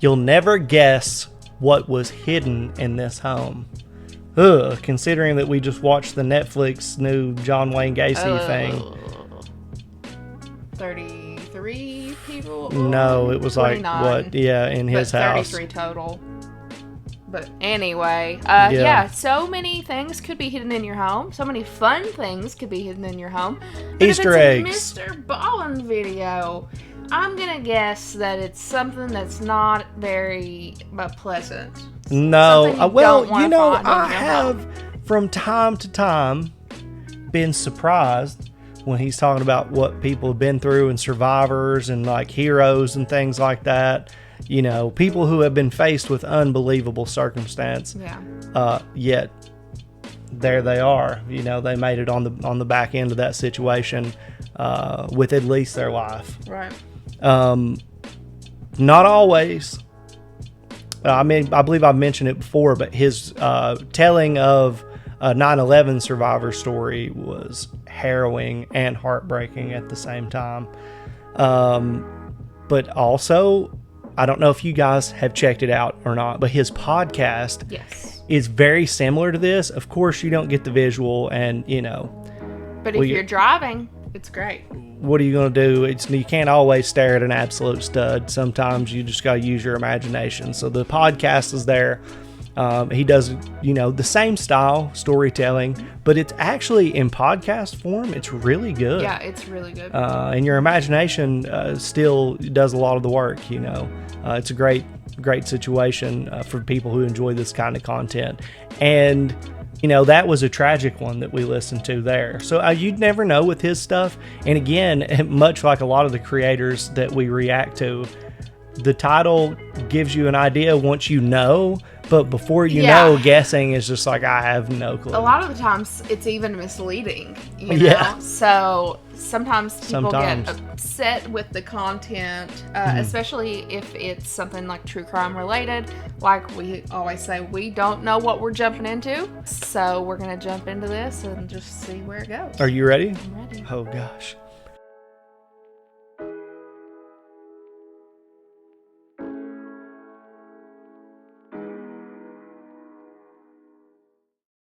You'll never guess what was hidden in this home. Considering that we just watched the Netflix new John Wayne Gacy thing. 33 people? No, it was 29, like, what? Yeah, in his house. 33 total. But anyway, Yeah. so many things could be hidden in your home. So many fun things could be hidden in your home. But Easter if eggs. it's a Mr. Ballen video, I'm going to guess that it's something that's not very pleasant. No. Something you I have from time to time been surprised when he's talking about what people have been through and survivors and like heroes and things like that. You know, people who have been faced with unbelievable circumstance. Yeah. Yet there they are. You know, they made it on the back end of that situation with at least their life. Right. Not always. I mean, I believe I've mentioned it before, but his telling of a 9/11 survivor story was harrowing and heartbreaking at the same time. But also, I don't know if you guys have checked it out or not, but his podcast is very similar to this. Of course, you don't get the visual, and you know. But if you're driving, it's great. What are you going to do? You can't always stare at an absolute stud. Sometimes you just got to use your imagination. So the podcast is there. He does, the same style storytelling, but it's actually in podcast form. It's really good. Yeah, it's really good. And your imagination still does a lot of the work. It's a great situation for people who enjoy this kind of content. And that was a tragic one that we listened to there. So you'd never know with his stuff. And again, much like a lot of the creators that we react to, the title gives you an idea once you know, but before you know, guessing is just like, I have no clue. A lot of the times it's even misleading, know? So sometimes people get upset with the content, especially if it's something like true crime related. Like we always say, we don't know what we're jumping into. So we're going to jump into this and just see where it goes. Are you ready? I'm ready. Oh, gosh.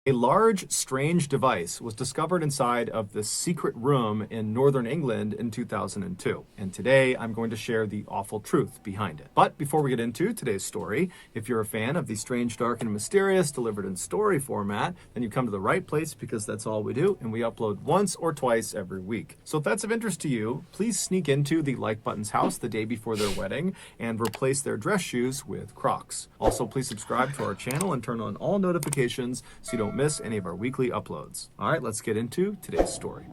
A large, strange device was discovered inside of the secret room in northern England in 2002. And today, I'm going to share the awful truth behind it. But before we get into today's story, if you're a fan of the strange, dark, and mysterious delivered in story format, then you've come to the right place because that's all we do, and we upload once or twice every week. So if that's of interest to you, please sneak into the Like Button's house the day before their wedding and replace their dress shoes with Crocs. Also, please subscribe to our channel and turn on all notifications so you don't miss any of our weekly uploads. All right, let's get into today's story.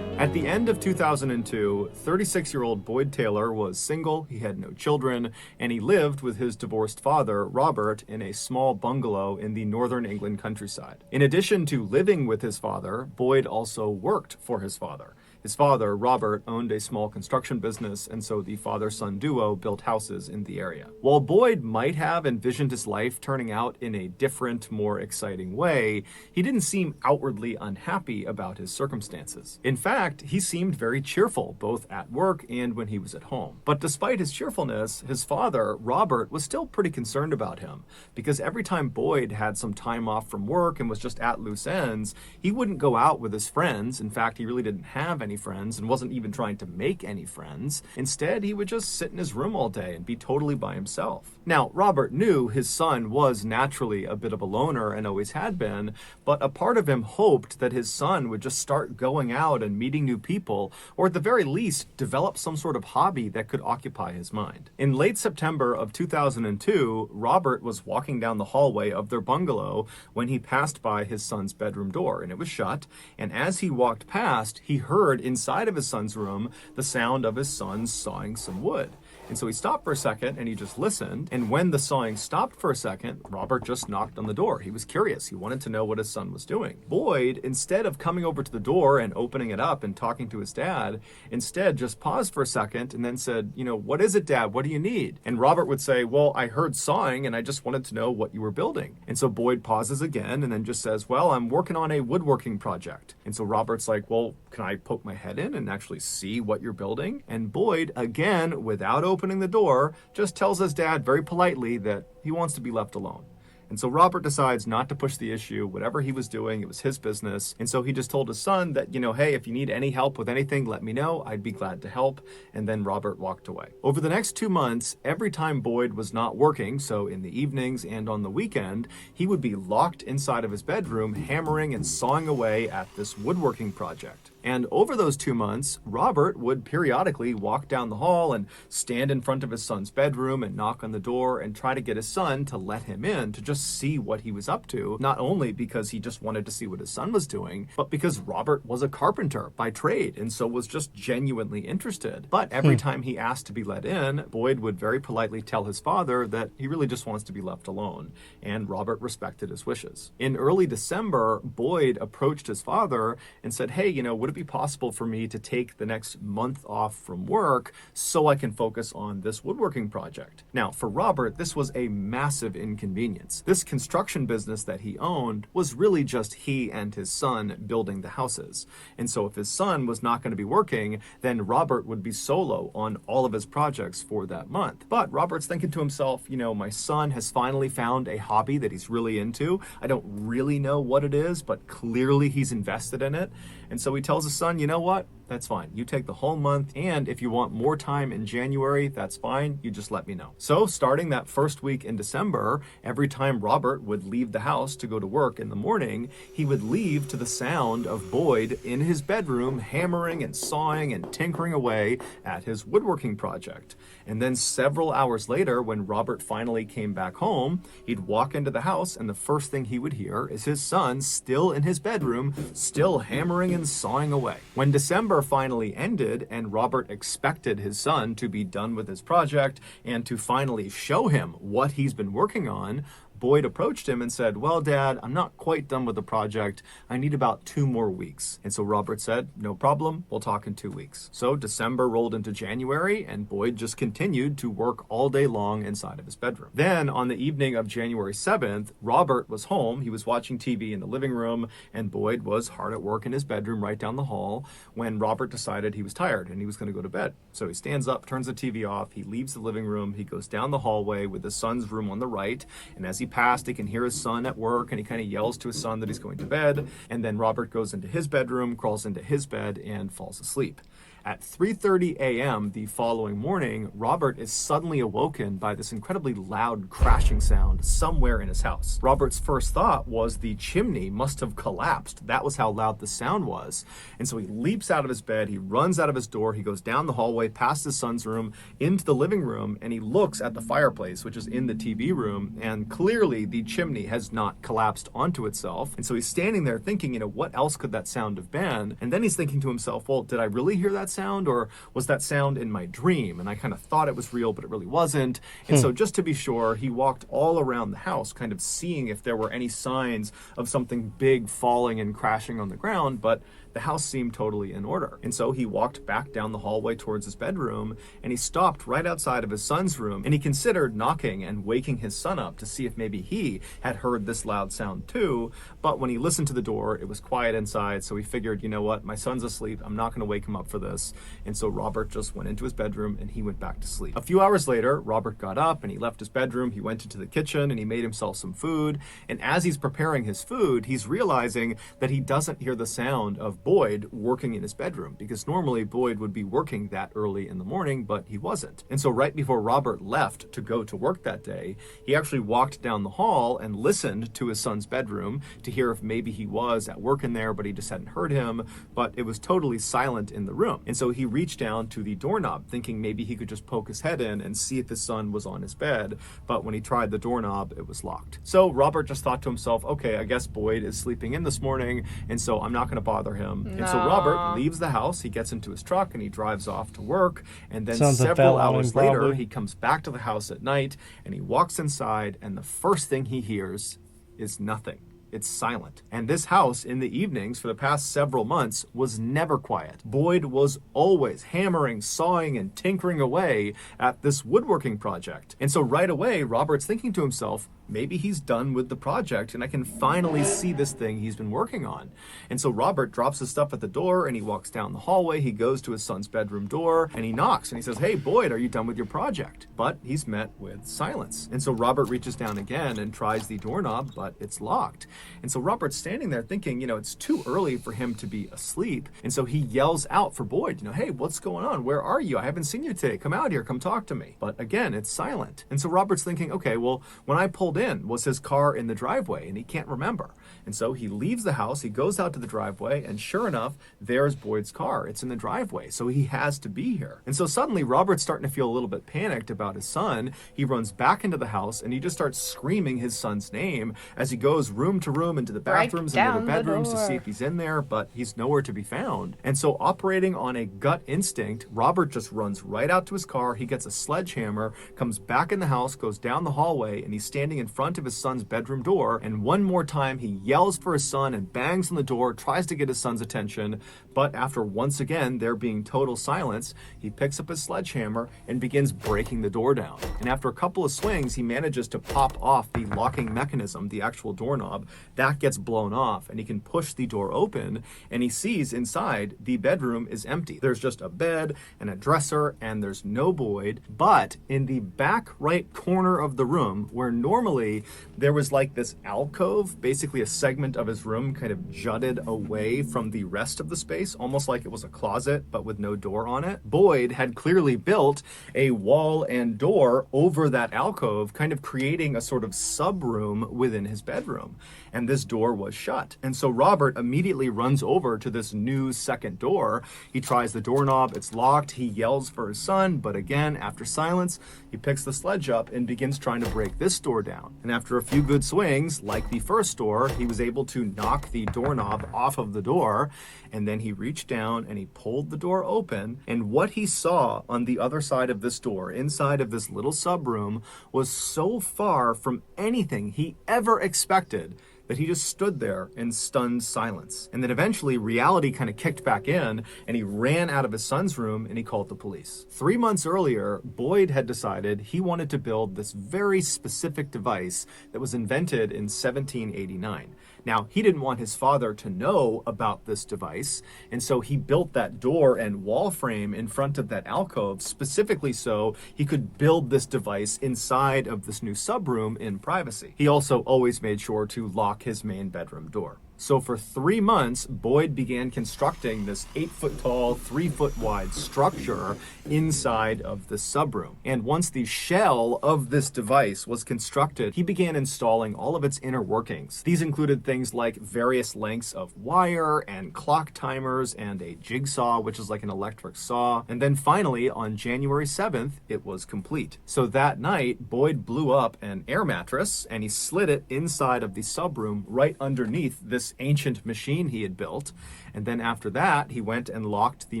At the end of 2002, 36-year-old Boyd Taylor was single, he had no children, and he lived with his divorced father, Robert, in a small bungalow in the northern England countryside. In addition to living with his father, Boyd also worked for his father. His father, Robert, owned a small construction business, and so the father-son duo built houses in the area. While Boyd might have envisioned his life turning out in a different, more exciting way, he didn't seem outwardly unhappy about his circumstances. In fact, he seemed very cheerful, both at work and when he was at home. But despite his cheerfulness, his father, Robert, was still pretty concerned about him, because every time Boyd had some time off from work and was just at loose ends, he wouldn't go out with his friends. In fact, he really didn't have any friends and wasn't even trying to make any friends. Instead, he would just sit in his room all day and be totally by himself. Now, Robert knew his son was naturally a bit of a loner and always had been, but a part of him hoped that his son would just start going out and meeting new people, or at the very least, develop some sort of hobby that could occupy his mind. In late September of 2002, Robert was walking down the hallway of their bungalow when he passed by his son's bedroom door, and it was shut, and as he walked past, he heard inside of his son's room the sound of his son sawing some wood. And so he stopped for a second and he just listened. And when the sawing stopped for a second, Robert just knocked on the door. He was curious. He wanted to know what his son was doing. Boyd, instead of coming over to the door and opening it up and talking to his dad, instead just paused for a second and then said, what is it, Dad? What do you need? And Robert would say, well, I heard sawing and I just wanted to know what you were building. And so Boyd pauses again and then just says, well, I'm working on a woodworking project. And so Robert's like, well, can I poke my head in and actually see what you're building? And Boyd, again, without opening the door, just tells his dad very politely that he wants to be left alone. And so Robert decides not to push the issue. Whatever he was doing, it was his business. And so he just told his son that, hey, if you need any help with anything, let me know. I'd be glad to help. And then Robert walked away. Over the next 2 months, every time Boyd was not working, so in the evenings and on the weekend, he would be locked inside of his bedroom, hammering and sawing away at this woodworking project. And over those 2 months, Robert would periodically walk down the hall and stand in front of his son's bedroom and knock on the door and try to get his son to let him in to just see what he was up to, not only because he just wanted to see what his son was doing, but because Robert was a carpenter by trade and so was just genuinely interested. But every time he asked to be let in, Boyd would very politely tell his father that he really just wants to be left alone, and Robert respected his wishes. In early December, Boyd approached his father and said, hey, would it be possible for me to take the next month off from work so I can focus on this woodworking project? Now, for Robert, this was a massive inconvenience. This construction business that he owned was really just he and his son building the houses. And so if his son was not going to be working, then Robert would be solo on all of his projects for that month. But Robert's thinking to himself, my son has finally found a hobby that he's really into. I don't really know what it is, but clearly he's invested in it. And so he tells his son, you know what? That's fine. You take the whole month, and if you want more time in January, that's fine. You just let me know. So starting that first week in December, every time Robert would leave the house to go to work in the morning, he would leave to the sound of Boyd in his bedroom hammering and sawing and tinkering away at his woodworking project. And then several hours later, when Robert finally came back home, he'd walk into the house, and the first thing he would hear is his son still in his bedroom, still hammering and sawing away. When December finally ended and Robert expected his son to be done with his project and to finally show him what he's been working on, Boyd approached him and said, well, Dad, I'm not quite done with the project. I need about 2 more weeks. And so Robert said, no problem. We'll talk in 2 weeks. So December rolled into January, and Boyd just continued to work all day long inside of his bedroom. Then on the evening of January 7th, Robert was home. He was watching TV in the living room, and Boyd was hard at work in his bedroom right down the hall when Robert decided he was tired and he was going to go to bed. So he stands up, turns the TV off, he leaves the living room, he goes down the hallway with his son's room on the right, and as he passed, he can hear his son at work, and he kind of yells to his son that he's going to bed. And then Robert goes into his bedroom, crawls into his bed, and falls asleep. At 3:30 a.m. the following morning, Robert is suddenly awoken by this incredibly loud crashing sound somewhere in his house. Robert's first thought was the chimney must have collapsed. That was how loud the sound was. And so he leaps out of his bed, he runs out of his door, he goes down the hallway, past his son's room, into the living room, and he looks at the fireplace, which is in the TV room, and clearly the chimney has not collapsed onto itself. And so he's standing there thinking, what else could that sound have been? And then he's thinking to himself, well, did I really hear that sound, or was that sound in my dream? And I kind of thought it was real, but it really wasn't. And so just to be sure, he walked all around the house, kind of seeing if there were any signs of something big falling and crashing on the ground, but the house seemed totally in order. And so he walked back down the hallway towards his bedroom, and he stopped right outside of his son's room, and he considered knocking and waking his son up to see if maybe he had heard this loud sound too. But when he listened to the door, it was quiet inside, so he figured, what, my son's asleep, I'm not going to wake him up for this. And so Robert just went into his bedroom and he went back to sleep. A few hours later, Robert got up and he left his bedroom, he went into the kitchen and he made himself some food. And as he's preparing his food, he's realizing that he doesn't hear the sound of Boyd working in his bedroom, because normally Boyd would be working that early in the morning, but he wasn't. And so right before Robert left to go to work that day, he actually walked down the hall and listened to his son's bedroom to hear if maybe he was at work in there, but he just hadn't heard him. But it was totally silent in the room. And so he reached down to the doorknob, thinking maybe he could just poke his head in and see if his son was on his bed. But when he tried the doorknob, it was locked. So Robert just thought to himself, okay, I guess Boyd is sleeping in this morning, and so I'm not going to bother him. him. No. And so Robert leaves the house, he gets into his truck, and he drives off to work. And then Something several fell on him, hours later, probably. he comes back to the house at night, and he walks inside, and the first thing he hears is nothing. It's silent. And this house in the evenings for the past several months was never quiet. Boyd was always hammering, sawing, and tinkering away at this woodworking project. And so right away, Robert's thinking to himself, maybe he's done with the project and I can finally see this thing he's been working on. And so Robert drops his stuff at the door and he walks down the hallway. He goes to his son's bedroom door and he knocks and he says, "Hey, Boyd, are you done with your project?" But he's met with silence. And so Robert reaches down again and tries the doorknob, but it's locked. And so Robert's standing there thinking, it's too early for him to be asleep. And so he yells out for Boyd, "Hey, what's going on? Where are you? I haven't seen you today. Come out here. Come talk to me." But again, it's silent. And so Robert's thinking, okay, well, when I pulled in, was his car in the driveway? And he can't remember. And so he leaves the house, he goes out to the driveway, and sure enough, there's Boyd's car. It's in the driveway, so he has to be here. And so suddenly Robert's starting to feel a little bit panicked about his son. He runs back into the house and he just starts screaming his son's name as he goes room to room into the bathrooms and the other bedrooms to see if he's in there, but he's nowhere to be found. And so operating on a gut instinct, Robert just runs right out to his car. He gets a sledgehammer, comes back in the house, goes down the hallway, and he's standing in front of his son's bedroom door. And one more time, he yells for his son and bangs on the door, tries to get his son's attention. But after once again there being total silence, he picks up his sledgehammer and begins breaking the door down. And after a couple of swings, he manages to pop off the locking mechanism, the actual doorknob. That gets blown off and he can push the door open and he sees inside the bedroom is empty. There's just a bed and a dresser and there's no Boyd. But in the back right corner of the room, where normally there was like this alcove, basically a segment of his room kind of jutted away from the rest of the space, almost like it was a closet but with no door on it. Boyd had clearly built a wall and door over that alcove, kind of creating a sort of sub room within his bedroom. And this door was shut. And so Robert immediately runs over to this new second door. He tries the doorknob, it's locked. He yells for his son, but again, after silence, he picks the sledge up and begins trying to break this door down. And after a few good swings, like the first door, he was able to knock the doorknob off of the door. And then he reached down and he pulled the door open. And what he saw on the other side of this door, inside of this little sub room, was so far from anything he ever expected that he just stood there in stunned silence. And then eventually reality kind of kicked back in and he ran out of his son's room and he called the police. 3 months earlier, Boyd had decided he wanted to build this very specific device that was invented in 1789. Now, he didn't want his father to know about this device, and so he built that door and wall frame in front of that alcove specifically so he could build this device inside of this new subroom in privacy. He also always made sure to lock his main bedroom door. So for 3 months, Boyd began constructing this 8-foot tall, 3-foot wide structure inside of the subroom. And once the shell of this device was constructed, he began installing all of its inner workings. These included things like various lengths of wire and clock timers and a jigsaw, which is like an electric saw. And then finally, on January 7th, it was complete. So that night, Boyd blew up an air mattress and he slid it inside of the subroom right underneath this ancient machine he had built. And then after that, he went and locked the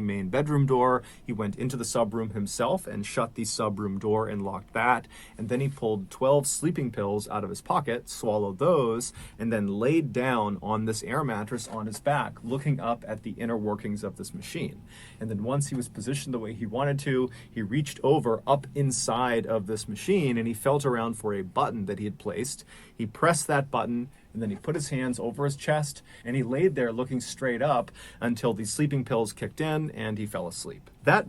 main bedroom door. He went into the subroom himself and shut the subroom door and locked that. And then he pulled 12 sleeping pills out of his pocket, swallowed those, and then laid down on this air mattress on his back, looking up at the inner workings of this machine. And then once he was positioned the way he wanted to, he reached over up inside of this machine and he felt around for a button that he had placed. He pressed that button, and then he put his hands over his chest and he laid there looking straight up until the sleeping pills kicked in and he fell asleep. That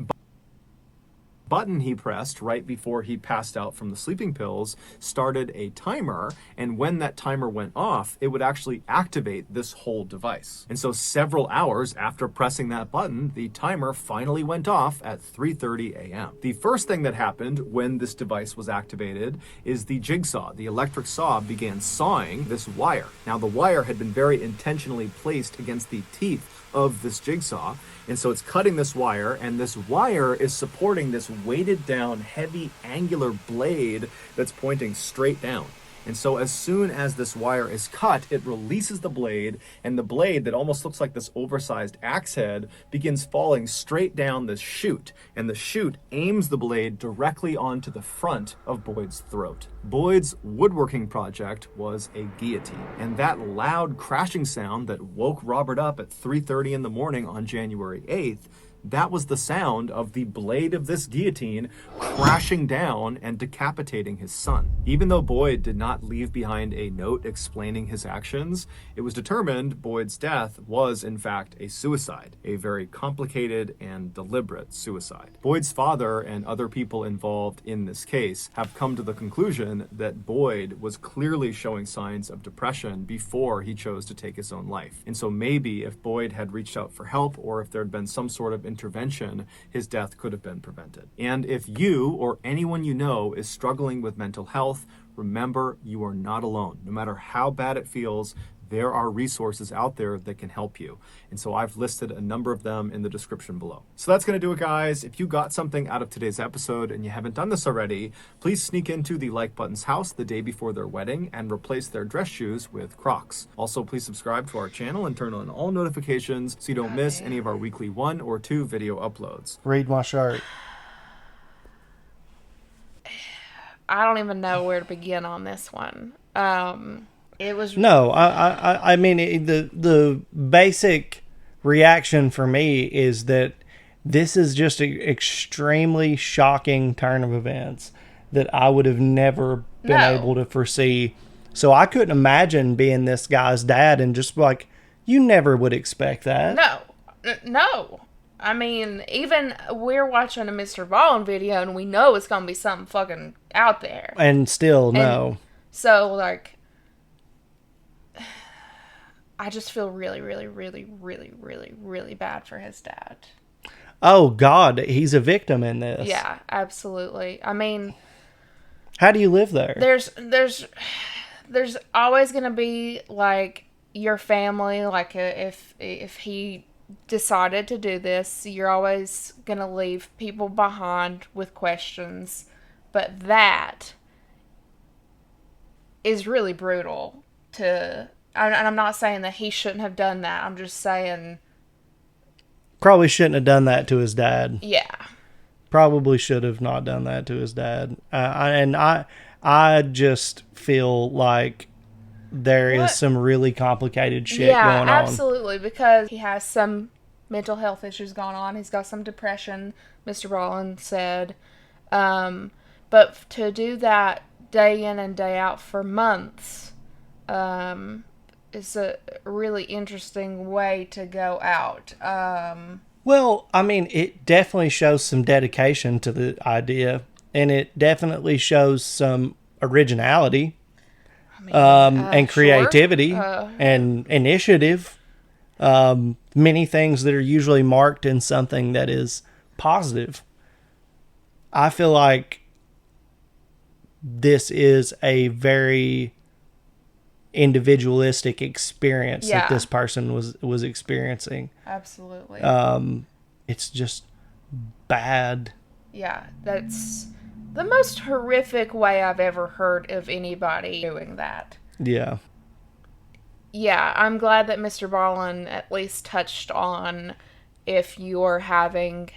button he pressed right before he passed out from the sleeping pills started a timer, and when that timer went off, it would actually activate this whole device. And so several hours after pressing that button, the timer finally went off at 3:30 a.m. The first thing that happened when this device was activated is the jigsaw, the electric saw, began sawing this wire. Now the wire had been very intentionally placed against the teeth of this jigsaw, and so it's cutting this wire, and this wire is supporting this weighted down heavy angular blade that's pointing straight down. And so as soon as this wire is cut, it releases the blade, and the blade that almost looks like this oversized axe head begins falling straight down this chute, and the chute aims the blade directly onto the front of Boyd's throat. Boyd's woodworking project was a guillotine, and that loud crashing sound that woke Robert up at 3:30 in the morning on January 8th, that was the sound of the blade of this guillotine crashing down and decapitating his son. Even though Boyd did not leave behind a note explaining his actions, it was determined Boyd's death was in fact a suicide, a very complicated and deliberate suicide. Boyd's father and other people involved in this case have come to the conclusion that Boyd was clearly showing signs of depression before he chose to take his own life. And so maybe if Boyd had reached out for help, or if there had been some sort of intervention, his death could have been prevented. And if you or anyone you know is struggling with mental health, remember you are not alone. No matter how bad it feels, there are resources out there that can help you. And so I've listed a number of them in the description below. So that's going to do it, guys. If you got something out of today's episode and you haven't done this already, please sneak into the Like Button's house the day before their wedding and replace their dress shoes with Crocs. Also, please subscribe to our channel and turn on all notifications so you don't miss any of our weekly 1 or 2 video uploads. Read my shirt. I don't even know where to begin on this one. It was I mean the basic reaction for me is that this is just an extremely shocking turn of events that I would have never been able to foresee. So I couldn't imagine being this guy's dad and just like, you never would expect that. No. I mean, even we're watching a Mr. Ballen video and we know it's going to be something fucking out there. And still, no. So, like, I just feel really, really, really, really, really, really bad for his dad. Oh, God, he's a victim in this. Yeah, absolutely. I mean, how do you live there? There's always going to be, like, your family. Like, if he decided to do this, you're always going to leave people behind with questions. But that is really brutal to... And I'm not saying that he shouldn't have done that. I'm just saying... Probably shouldn't have done that to his dad. Yeah. Probably should have not done that to his dad. I just feel like there is some really complicated shit going on. Yeah, absolutely. Because he has some mental health issues going on. He's got some depression, Mr. Ballen said. But to do that day in and day out for months... is a really interesting way to go out. Well, I mean, it definitely shows some dedication to the idea, and it definitely shows some originality, and creativity, and initiative. Many things that are usually marked in something that is positive. I feel like this is a very individualistic experience that this person was experiencing. Absolutely. It's just bad. Yeah, that's the most horrific way I've ever heard of anybody doing that. Yeah. Yeah, I'm glad that Mr. Ballen at least touched on if you're having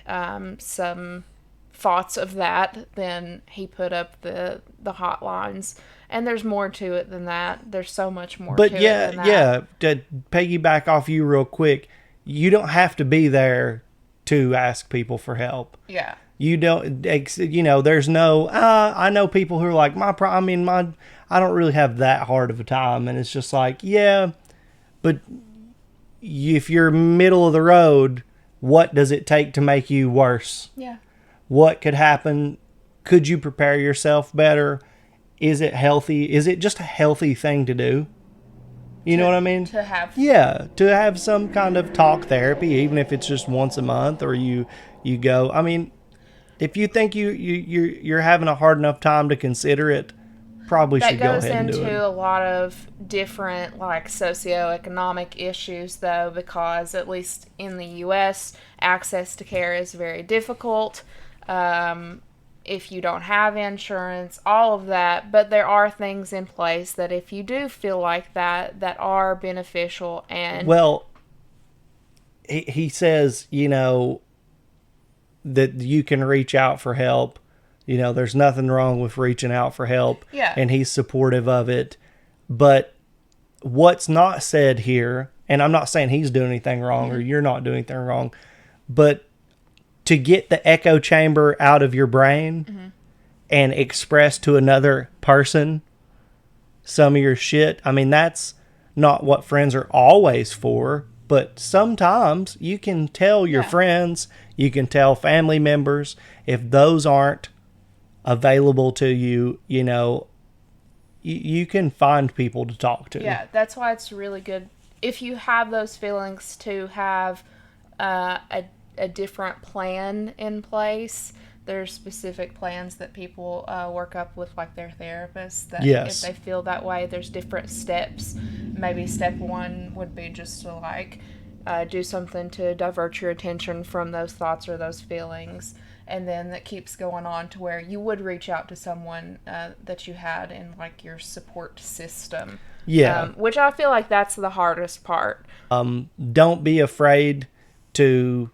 some thoughts of that, then he put up the hotlines. And there's more to it than that. There's so much more to it than that. But yeah, to piggyback off you real quick, you don't have to be there to ask people for help. Yeah. You don't, there's no, I know people who are like, I don't really have that hard of a time. And it's just like, yeah, but if you're middle of the road, what does it take to make you worse? Yeah. What could happen? Could you prepare yourself better? Is it healthy? Is it just a healthy thing to do? You know what I mean? To have. Yeah, to have some kind of talk therapy, even if it's just once a month, or you go. I mean, if you think you're having a hard enough time to consider it, probably should go ahead and do it. That goes into a lot of different, like, socioeconomic issues, though, because at least in the U.S., access to care is very difficult. if you don't have insurance, all of that. But there are things in place that if you do feel like that are beneficial. And well, he says, that you can reach out for help. There's nothing wrong with reaching out for help. Yeah. And he's supportive of it. But what's not said here, and I'm not saying he's doing anything wrong or you're not doing anything wrong, but to get the echo chamber out of your brain and express to another person some of your shit, I mean, that's not what friends are always for, but sometimes you can tell your friends, you can tell family members, if those aren't available to you, you can find people to talk to. Yeah, that's why it's really good if you have those feelings to have a different plan in place. There's specific plans that people work up with, like their therapists, that if they feel that way, there's different steps. Maybe step one would be just to do something to divert your attention from those thoughts or those feelings. And then that keeps going on to where you would reach out to someone that you had in your support system. Yeah. Which I feel like that's the hardest part. Don't be afraid to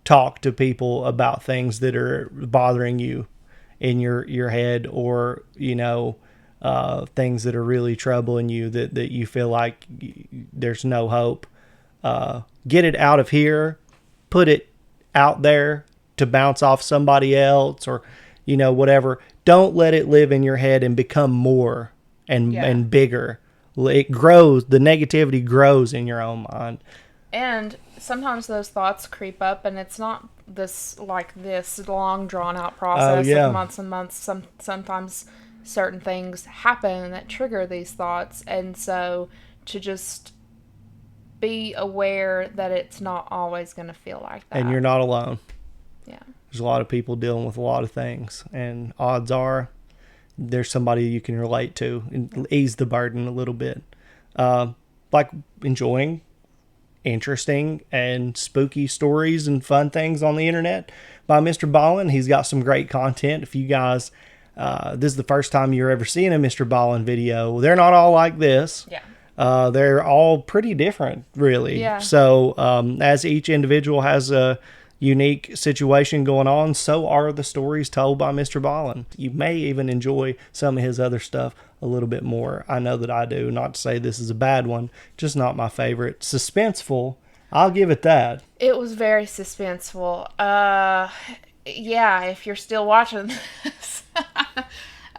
talk to people about things that are bothering you in your head, or things that are really troubling you, that you feel like there's no hope. Get it out of here, put it out there to bounce off somebody else, or whatever. Don't let it live in your head and become more and bigger. It grows, the negativity grows in your own mind. And sometimes those thoughts creep up, and it's not this long drawn out process of months and months. Sometimes certain things happen that trigger these thoughts, and so to just be aware that it's not always going to feel like that. And you're not alone. Yeah. There's a lot of people dealing with a lot of things, and odds are there's somebody you can relate to and ease the burden a little bit. Like enjoying interesting and spooky stories and fun things on the internet by Mr. Ballen. He's got some great content. If you guys, this is the first time you're ever seeing a Mr. Ballen video, they're not all like this. Yeah. They're all pretty different, really. Yeah. So as each individual has a unique situation going on, so are the stories told by Mr. Ballen. You may even enjoy some of his other stuff a little bit more. I know that I do. Not to say this is a bad one, just not my favorite. Suspenseful, I'll give it that. It was very suspenseful. Yeah, if you're still watching this.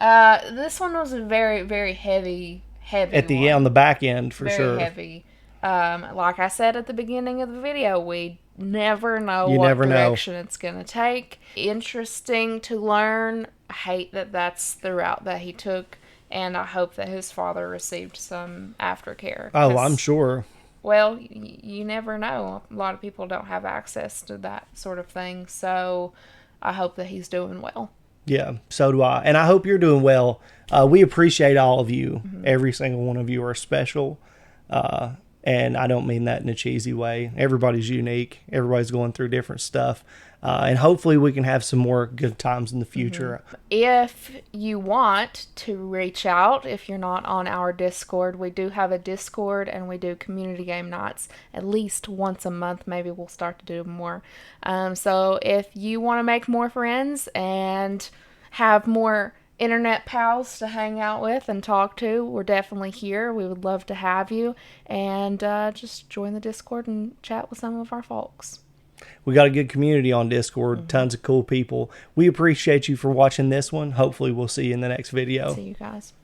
This one was a very, very heavy at the on the back end, for very sure. Very heavy. Like I said at the beginning of the video, we never know what direction it's going to take. Interesting to learn. I hate that that's the route that he took, and I hope that his father received some aftercare. Oh, I'm sure. Well, you never know. A lot of people don't have access to that sort of thing, so I hope that he's doing well. Yeah, so do I. And I hope you're doing well. We appreciate all of you. Mm-hmm. Every single one of you are special. And I don't mean that in a cheesy way. Everybody's unique. Everybody's going through different stuff. And hopefully we can have some more good times in the future. Mm-hmm. If you want to reach out, if you're not on our Discord, we do have a Discord, and we do community game nights at least once a month. Maybe we'll start to do more. So if you want to make more friends and have more internet pals to hang out with and talk to, we're definitely here. We would love to have you, and just join the Discord and chat with some of our folks. We got a good community on Discord. Mm-hmm. Tons of cool people. We appreciate you for watching this one. Hopefully we'll see you in the next video. See you guys.